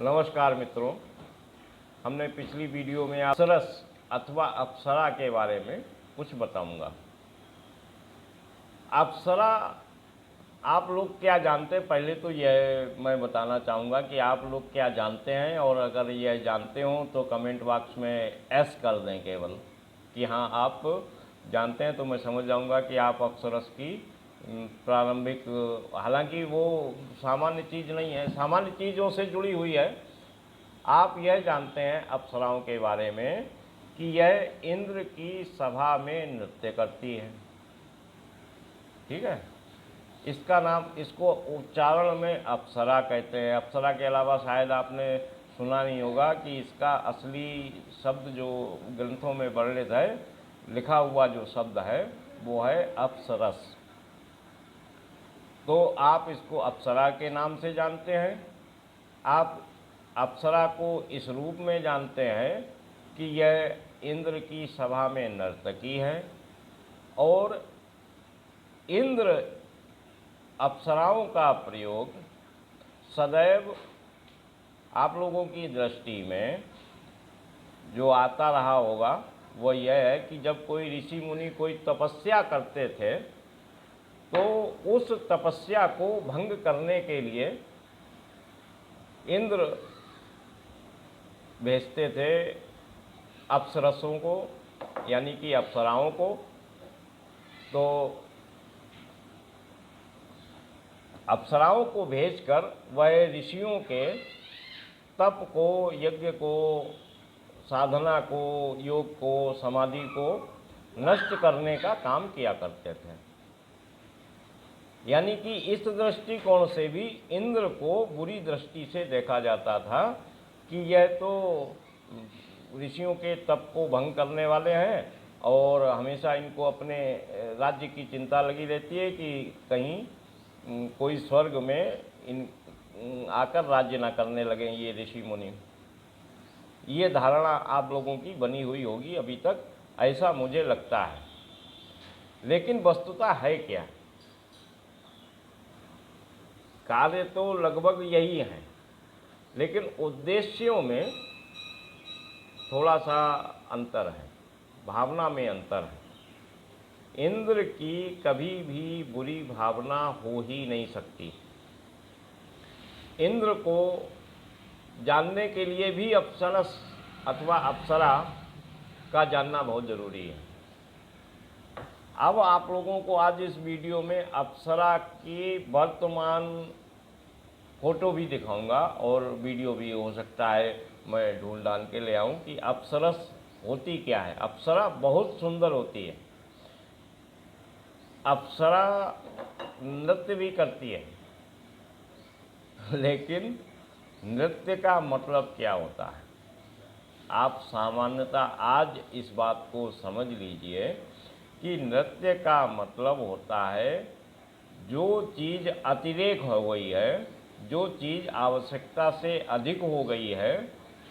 नमस्कार मित्रों, हमने पिछली वीडियो में अप्सरस अथवा अप्सरा के बारे में कुछ बताऊंगा। अप्सरा आप लोग क्या जानते हैं, पहले तो यह मैं बताना चाहूँगा कि आप लोग क्या जानते हैं, और अगर यह जानते हो तो कमेंट बॉक्स में एस कर दें केवल कि हाँ आप जानते हैं, तो मैं समझ जाऊँगा कि आप अप्सरस की प्रारंभिक, हालांकि वो सामान्य चीज़ नहीं है, सामान्य चीज़ों से जुड़ी हुई है। आप यह जानते हैं अप्सराओं के बारे में कि यह इंद्र की सभा में नृत्य करती है। ठीक है, इसका नाम, इसको उच्चारण में अप्सरा कहते हैं। अप्सरा के अलावा शायद आपने सुना नहीं होगा कि इसका असली शब्द जो ग्रंथों में वर्णित है, लिखा हुआ जो शब्द है वो है अप्सरस। तो आप इसको अप्सरा के नाम से जानते हैं। आप अप्सरा को इस रूप में जानते हैं कि यह इंद्र की सभा में नर्तकी है, और इंद्र अप्सराओं का प्रयोग सदैव आप लोगों की दृष्टि में जो आता रहा होगा वह यह है कि जब कोई ऋषि मुनि कोई तपस्या करते थे तो उस तपस्या को भंग करने के लिए इंद्र भेजते थे अप्सरसों को, यानी कि अप्सराओं को। तो अप्सराओं को भेजकर वह ऋषियों के तप को, यज्ञ को, साधना को, योग को, समाधि को नष्ट करने का काम किया करते थे। यानी कि इस दृष्टिकोण से भी इंद्र को बुरी दृष्टि से देखा जाता था कि यह तो ऋषियों के तप को भंग करने वाले हैं, और हमेशा इनको अपने राज्य की चिंता लगी रहती है कि कहीं कोई स्वर्ग में इन आकर राज्य ना करने लगे ये ऋषि मुनि। ये धारणा आप लोगों की बनी हुई होगी अभी तक, ऐसा मुझे लगता है। लेकिन वस्तुतः है क्या? कार्य तो लगभग यही है, लेकिन उद्देश्यों में थोड़ा सा अंतर है, भावना में अंतर है। इंद्र की कभी भी बुरी भावना हो ही नहीं सकती। इंद्र को जानने के लिए भी अप्सरस अथवा अप्सरा का जानना बहुत ज़रूरी है। अब आप लोगों को आज इस वीडियो में अप्सरा की वर्तमान फ़ोटो भी दिखाऊंगा, और वीडियो भी हो सकता है मैं ढूंढ डाल के ले आऊँ कि अप्सरस होती क्या है। अप्सरा बहुत सुंदर होती है। अप्सरा नृत्य भी करती है, लेकिन नृत्य का मतलब क्या होता है? आप सामान्यतः आज इस बात को समझ लीजिए कि नृत्य का मतलब होता है जो चीज़ अतिरेक हो गई है, जो चीज़ आवश्यकता से अधिक हो गई है,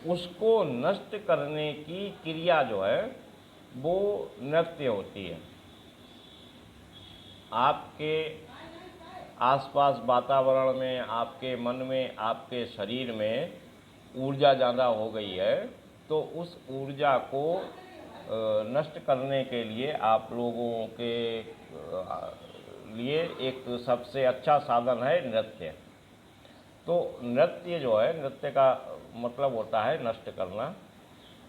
उसको नष्ट करने की क्रिया जो है वो नृत्य होती है। आपके आसपास वातावरण में, आपके मन में, आपके शरीर में ऊर्जा ज़्यादा हो गई है, तो उस ऊर्जा को नष्ट करने के लिए आप लोगों के लिए एक सबसे अच्छा साधन है नृत्य। तो नृत्य जो है, नृत्य का मतलब होता है नष्ट करना,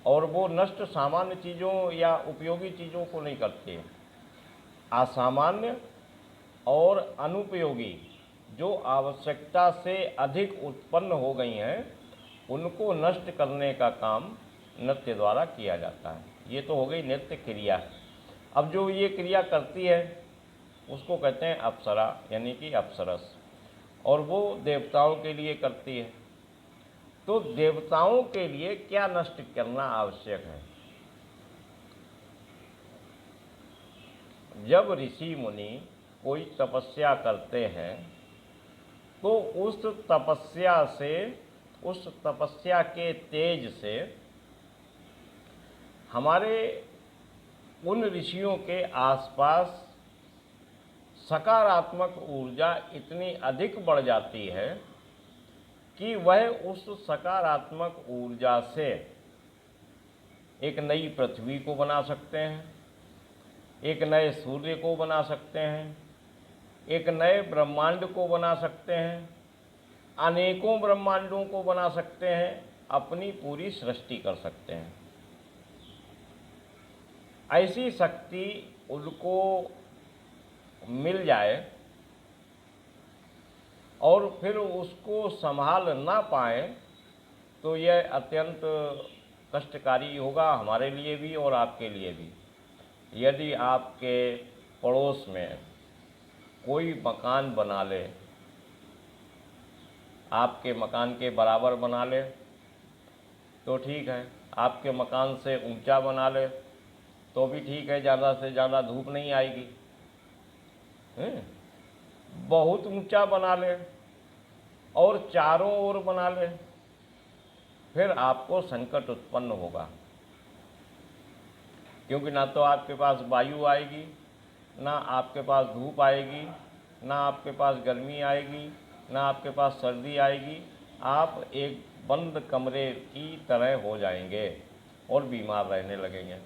और वो नष्ट सामान्य चीज़ों या उपयोगी चीज़ों को नहीं करती है। असामान्य और अनुपयोगी जो आवश्यकता से अधिक उत्पन्न हो गई हैं, उनको नष्ट करने का काम नृत्य द्वारा किया जाता है। ये तो हो गई नृत्य क्रिया। अब जो ये क्रिया करती है उसको कहते हैं अप्सरा, यानी कि अप्सरस, और वो देवताओं के लिए करती है। तो देवताओं के लिए क्या नष्ट करना आवश्यक है? जब ऋषि मुनि कोई तपस्या करते हैं तो उस तपस्या से, उस तपस्या के तेज से हमारे उन ऋषियों के आसपास सकारात्मक ऊर्जा इतनी अधिक बढ़ जाती है कि वह उस सकारात्मक ऊर्जा से एक नई पृथ्वी को बना सकते हैं, एक नए सूर्य को बना सकते हैं, एक नए ब्रह्मांड को बना सकते हैं, अनेकों ब्रह्मांडों को बना सकते हैं, अपनी पूरी सृष्टि कर सकते हैं। ऐसी शक्ति उनको मिल जाए और फिर उसको संभाल ना पाए तो यह अत्यंत कष्टकारी होगा हमारे लिए भी और आपके लिए भी। यदि आपके पड़ोस में कोई मकान बना ले, आपके मकान के बराबर बना ले तो ठीक है, आपके मकान से ऊंचा बना ले तो भी ठीक है, ज़्यादा से ज़्यादा धूप नहीं आएगी। बहुत ऊंचा बना ले और चारों ओर बना ले, फिर आपको संकट उत्पन्न होगा, क्योंकि ना तो आपके पास वायु आएगी, ना आपके पास धूप आएगी, ना आपके पास गर्मी आएगी, ना आपके पास सर्दी आएगी। आप एक बंद कमरे की तरह हो जाएंगे और बीमार रहने लगेंगे।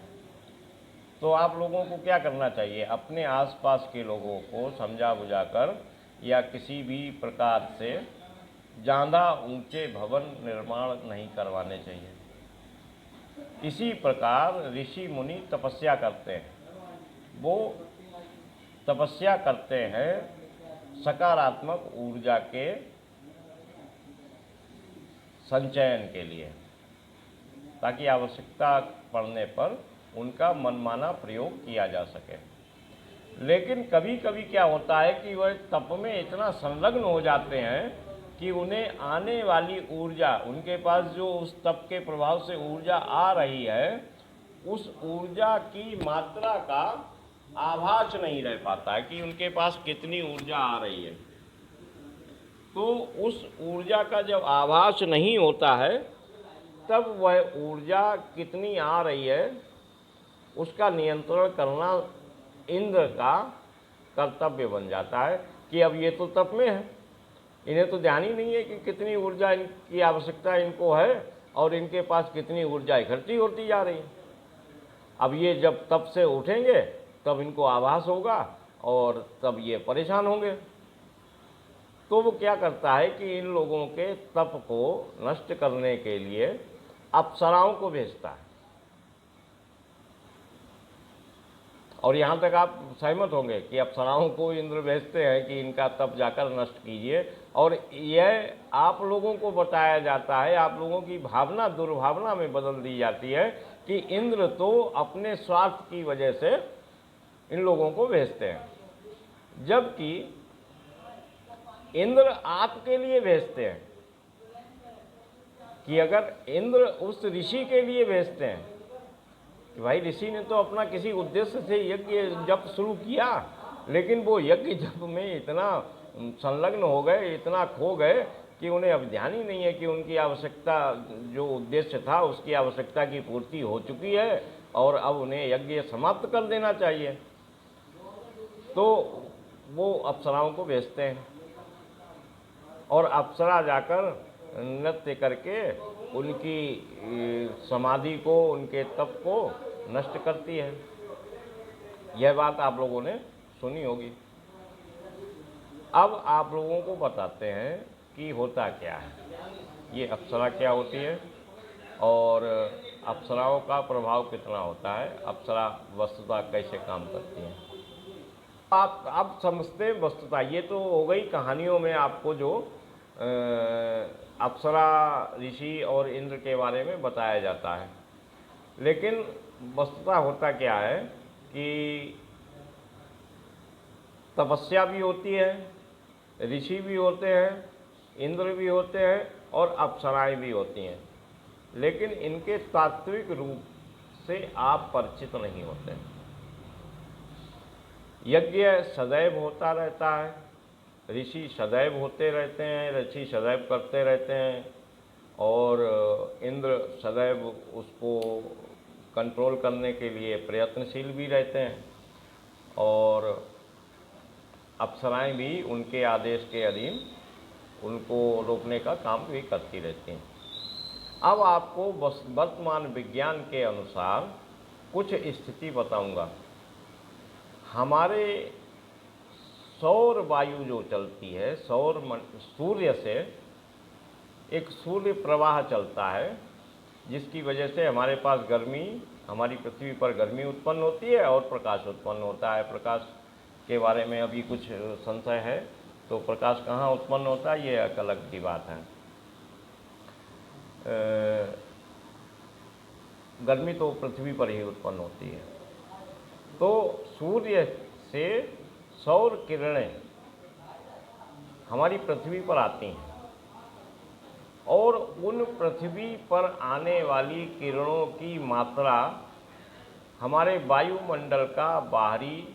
तो आप लोगों को क्या करना चाहिए? अपने आसपास के लोगों को समझा बुझाकर या किसी भी प्रकार से ज़्यादा ऊंचे भवन निर्माण नहीं करवाने चाहिए। इसी प्रकार ऋषि मुनि तपस्या करते हैं, वो तपस्या करते हैं सकारात्मक ऊर्जा के संचयन के लिए, ताकि आवश्यकता पड़ने पर उनका मनमाना प्रयोग किया जा सके। लेकिन कभी कभी क्या होता है कि वह तप में इतना संलग्न हो जाते हैं कि उन्हें आने वाली ऊर्जा, उनके पास जो उस तप के प्रभाव से ऊर्जा आ रही है, उस ऊर्जा की मात्रा का आभास नहीं रह पाता है कि उनके पास कितनी ऊर्जा आ रही है। तो उस ऊर्जा का जब आभास नहीं होता है तब वह ऊर्जा कितनी आ रही है उसका नियंत्रण करना इंद्र का कर्तव्य बन जाता है कि अब ये तो तप में है, इन्हें तो ध्यान ही नहीं है कि कितनी ऊर्जा इनकी आवश्यकता इनको है और इनके पास कितनी ऊर्जा इकट्ठी होती जा रही है। अब ये जब तप से उठेंगे तब इनको आभास होगा और तब ये परेशान होंगे। तो वो क्या करता है कि इन लोगों के तप को नष्ट करने के लिए अप्सराओं को भेजता है। और यहाँ तक आप सहमत होंगे कि अप्सराओं को इंद्र भेजते हैं कि इनका तप जाकर नष्ट कीजिए। और यह आप लोगों को बताया जाता है, आप लोगों की भावना दुर्भावना में बदल दी जाती है कि इंद्र तो अपने स्वार्थ की वजह से इन लोगों को भेजते हैं, जबकि इंद्र आपके लिए भेजते हैं। कि अगर इंद्र उस ऋषि के लिए भेजते हैं कि भाई ऋषि ने तो अपना किसी उद्देश्य से यज्ञ जप शुरू किया, लेकिन वो यज्ञ जप में इतना संलग्न हो गए, इतना खो गए कि उन्हें अब ध्यान ही नहीं है कि उनकी आवश्यकता, जो उद्देश्य था उसकी आवश्यकता की पूर्ति हो चुकी है और अब उन्हें यज्ञ समाप्त कर देना चाहिए। तो वो अप्सराओं को भेजते हैं और अप्सरा जाकर नृत्य करके उनकी समाधि को, उनके तप को नष्ट करती है। यह बात आप लोगों ने सुनी होगी। अब आप लोगों को बताते हैं कि होता क्या है, ये अप्सरा क्या होती है और अप्सराओं का प्रभाव कितना होता है, अप्सरा वस्तुतः कैसे काम करती है। आप समझते हैं वस्तुतः। ये तो हो गई कहानियों में आपको जो अप्सरा, ऋषि और इंद्र के बारे में बताया जाता है। लेकिन वस्तुतः होता क्या है कि तपस्या भी होती है, ऋषि भी होते हैं, इंद्र भी होते हैं और अप्सराएं भी होती हैं, लेकिन इनके तात्विक रूप से आप परिचित नहीं होते। यज्ञ सदैव होता रहता है, ऋषि सदैव होते रहते हैं, ऋषि सदैव करते रहते हैं और इंद्र सदैव उसको कंट्रोल करने के लिए प्रयत्नशील भी रहते हैं और अप्सराएं भी उनके आदेश के अधीन उनको रोकने का काम भी करती रहती हैं। अब आपको वर्तमान विज्ञान के अनुसार कुछ स्थिति बताऊंगा। हमारे सौर वायु जो चलती है, सूर्य से एक सूर्य प्रवाह चलता है, जिसकी वजह से हमारे पास गर्मी, हमारी पृथ्वी पर गर्मी उत्पन्न होती है और प्रकाश उत्पन्न होता है। प्रकाश के बारे में अभी कुछ संशय है, तो प्रकाश कहाँ उत्पन्न होता है ये एक अलग की बात है। गर्मी तो पृथ्वी पर ही उत्पन्न होती है। तो सूर्य से सौर किरणें हमारी पृथ्वी पर आती हैं और उन पृथ्वी पर आने वाली किरणों की मात्रा हमारे वायुमंडल का बाहरी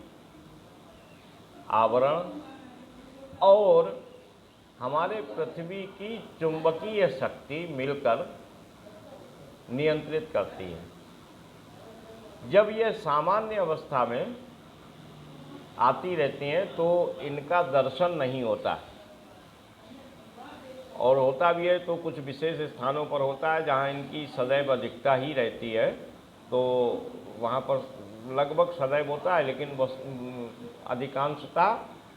आवरण और हमारे पृथ्वी की चुंबकीय शक्ति मिलकर नियंत्रित करती है। जब यह सामान्य अवस्था में आती रहती हैं तो इनका दर्शन नहीं होता, और होता भी है तो कुछ विशेष स्थानों पर होता है जहाँ इनकी सदैव अधिकता ही रहती है, तो वहाँ पर लगभग सदैव होता है, लेकिन अधिकांशता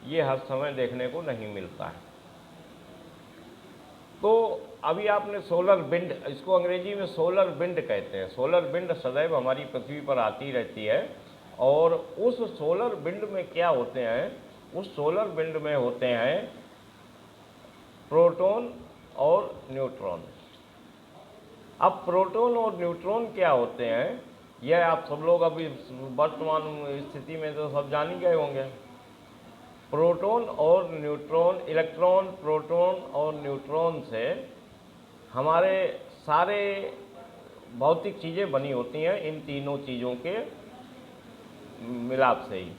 ये हर समय देखने को नहीं मिलता है। तो अभी आपने सोलर विंड, इसको अंग्रेजी में सोलर विंड कहते हैं। सोलर विंड सदैव हमारी पृथ्वी पर आती रहती है, और उस सोलर विंड में क्या होते हैं, उस सोलर विंड में होते हैं प्रोटॉन और न्यूट्रॉन। अब प्रोटॉन और न्यूट्रॉन क्या होते हैं, यह आप सब लोग अभी वर्तमान स्थिति में तो सब जान ही गए होंगे। प्रोटॉन और न्यूट्रॉन, इलेक्ट्रॉन, प्रोटॉन और न्यूट्रॉन से हमारे सारे भौतिक चीज़ें बनी होती हैं, इन तीनों चीज़ों के मिलाप से ही।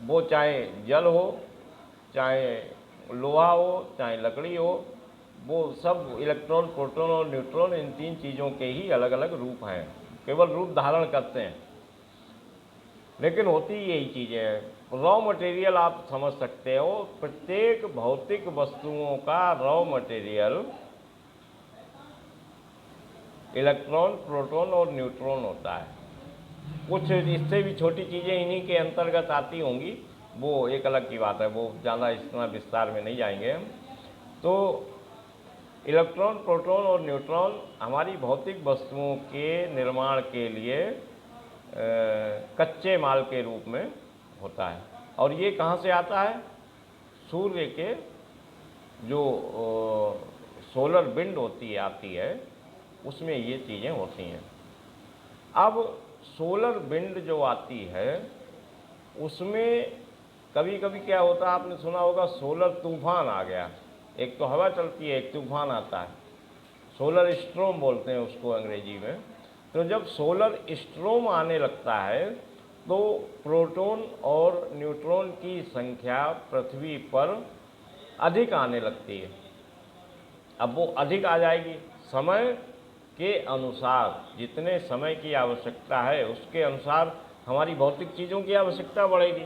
वो चाहे जल हो, चाहे लोहा हो, चाहे लकड़ी हो, वो सब इलेक्ट्रॉन, प्रोटॉन और न्यूट्रॉन इन तीन चीज़ों के ही अलग अलग रूप हैं, केवल रूप धारण करते हैं, लेकिन होती यही चीज़ें हैं। रॉ मटेरियल आप समझ सकते हो, प्रत्येक भौतिक वस्तुओं का रॉ मटेरियल इलेक्ट्रॉन, प्रोटॉन और न्यूट्रॉन होता है। कुछ इससे भी छोटी चीज़ें इन्हीं के अंतर्गत आती होंगी, वो एक अलग की बात है, वो ज़्यादा इतना विस्तार में नहीं जाएंगे हम। तो इलेक्ट्रॉन, प्रोटॉन और न्यूट्रॉन हमारी भौतिक वस्तुओं के निर्माण के लिए कच्चे माल के रूप में होता है। और ये कहाँ से आता है, सूर्य के जो सोलर विंड आती है, उसमें ये चीज़ें होती हैं। अब सोलर विंड जो आती है उसमें कभी कभी क्या होता है, आपने सुना होगा सोलर तूफान आ गया। एक तो हवा चलती है, एक तूफान आता है, सोलर स्ट्रोम बोलते हैं उसको अंग्रेजी में। तो जब सोलर स्ट्रोम आने लगता है तो प्रोटॉन और न्यूट्रॉन की संख्या पृथ्वी पर अधिक आने लगती है। अब वो अधिक आ जाएगी, समय के अनुसार, जितने समय की आवश्यकता है उसके अनुसार हमारी भौतिक चीज़ों की आवश्यकता बढ़ेगी।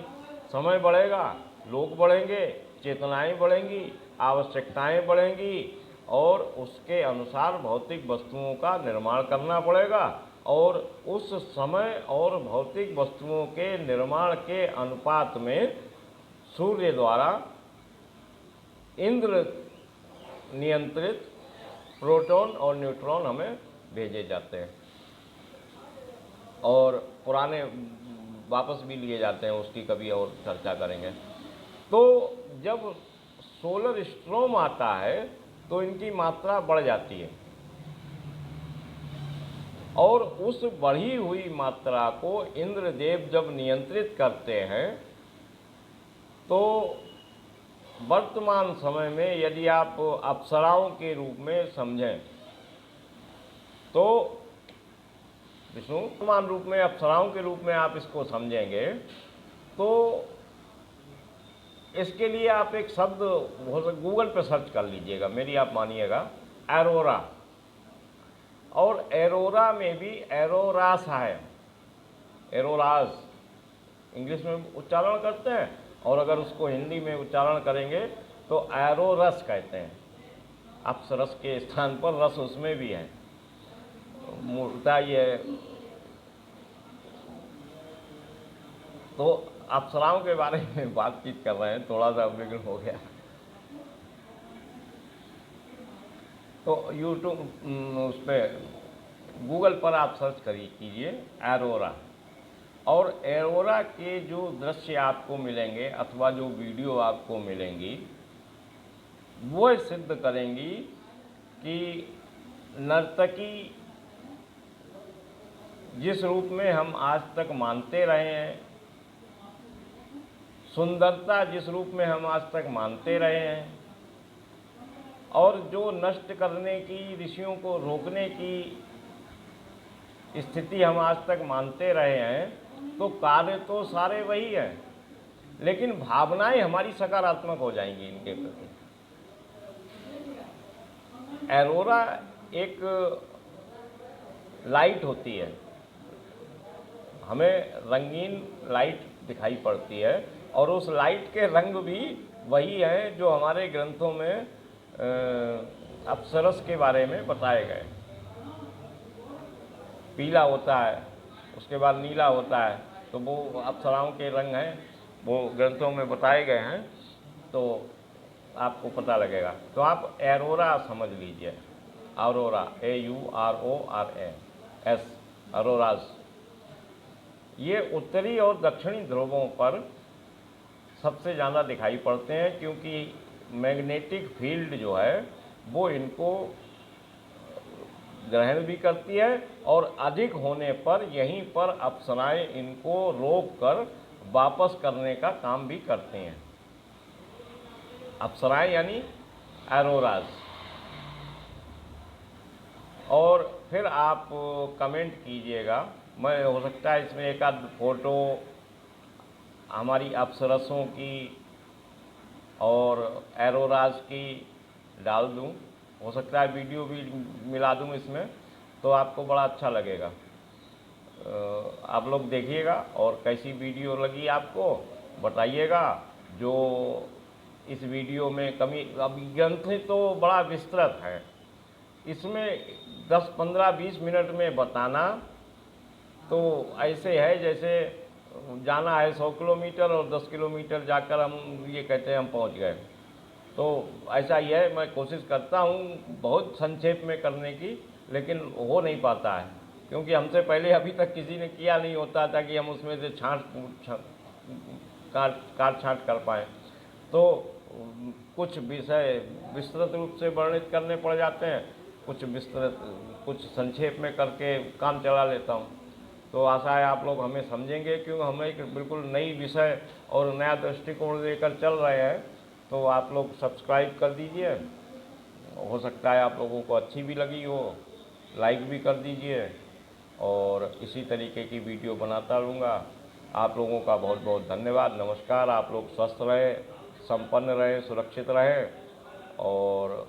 समय बढ़ेगा, लोग बढ़ेंगे, चेतनाएं बढ़ेंगी, आवश्यकताएं बढ़ेंगी, और उसके अनुसार भौतिक वस्तुओं का निर्माण करना पड़ेगा। और उस समय और भौतिक वस्तुओं के निर्माण के अनुपात में सूर्य द्वारा इंद्र नियंत्रित प्रोटॉन और न्यूट्रॉन हमें भेजे जाते हैं, और पुराने वापस भी लिए जाते हैं, उसकी कभी और चर्चा करेंगे। तो जब सोलर स्ट्रोम आता है तो इनकी मात्रा बढ़ जाती है, और उस बढ़ी हुई मात्रा को इंद्रदेव जब नियंत्रित करते हैं तो वर्तमान समय में यदि आप अप्सराओं के रूप में समझें तो विष्णु, वर्तमान रूप में अप्सराओं के रूप में आप इसको समझेंगे तो इसके लिए आप एक शब्द गूगल पे सर्च कर लीजिएगा, मेरी आप मानिएगा, एरोरा। और एरोरा में भी एरोरास है, एरोरास इंग्लिश में उच्चारण करते हैं, और अगर उसको हिंदी में उच्चारण करेंगे तो एरो रस कहते हैं। अप्सरस के स्थान पर रस उसमें भी है। मूर्ता ये तो अप्सराओं के बारे में बातचीत कर रहे हैं, थोड़ा सा विघ्न हो गया। तो यूट्यूब उस पर गूगल पर आप सर्च कीजिए एरोरा, और एरोरा के जो दृश्य आपको मिलेंगे अथवा जो वीडियो आपको मिलेंगी वो सिद्ध करेंगी कि नर्तकी जिस रूप में हम आज तक मानते रहे हैं, सुंदरता जिस रूप में हम आज तक मानते रहे हैं, और जो नष्ट करने की, ऋषियों को रोकने की स्थिति हम आज तक मानते रहे हैं, तो कार्य तो सारे वही हैं, लेकिन भावनाएं हमारी सकारात्मक हो जाएंगी इनके प्रति। एरोरा एक लाइट होती है, हमें रंगीन लाइट दिखाई पड़ती है, और उस लाइट के रंग भी वही हैं जो हमारे ग्रंथों में अप्सरस के बारे में बताए गए। पीला होता है, उसके बाद नीला होता है, तो वो अप्सराओं के रंग हैं, वो ग्रंथों में बताए गए हैं, तो आपको पता लगेगा। तो आप एरोरा समझ लीजिए, अरोरा, AURORAS, अरोराज। ये उत्तरी और दक्षिणी ध्रुवों पर सबसे ज़्यादा दिखाई पड़ते हैं, क्योंकि मैग्नेटिक फील्ड जो है वो इनको ग्रहण भी करती है, और अधिक होने पर यहीं पर अप्सराएं इनको रोक कर वापस करने का काम भी करते हैं। अप्सराएं यानी एरोराज। और फिर आप कमेंट कीजिएगा, मैं हो सकता है इसमें एक आध फोटो हमारी अप्सरसों की और एरोराज की डाल दूं, हो सकता है वीडियो भी मिला दूं इसमें, तो आपको बड़ा अच्छा लगेगा। आप लोग देखिएगा और कैसी वीडियो लगी आपको बताइएगा। जो इस वीडियो में कमी, अब ग्रंथ तो बड़ा विस्तृत है, इसमें 10, 15, 20 मिनट में बताना तो ऐसे है जैसे जाना है 100 किलोमीटर और 10 किलोमीटर जाकर हम ये कहते हैं हम पहुंच गए। तो ऐसा ही है, मैं कोशिश करता हूं बहुत संक्षेप में करने की, लेकिन हो नहीं पाता है, क्योंकि हमसे पहले अभी तक किसी ने किया नहीं होता था कि हम उसमें से काट छाँट कर पाएँ। तो कुछ विषय विस्तृत रूप से वर्णित करने पड़ जाते हैं, कुछ संक्षेप में करके काम चला लेता हूँ। तो आशा है आप लोग हमें समझेंगे, क्योंकि हम एक बिल्कुल नई विषय और नया दृष्टिकोण लेकर चल रहे हैं। तो आप लोग सब्सक्राइब कर दीजिए, हो सकता है आप लोगों को अच्छी भी लगी हो, लाइक भी कर दीजिए, और इसी तरीके की वीडियो बनाता रहूँगा। आप लोगों का बहुत बहुत धन्यवाद, नमस्कार। आप लोग स्वस्थ रहें, संपन्न रहें, सुरक्षित रहें, और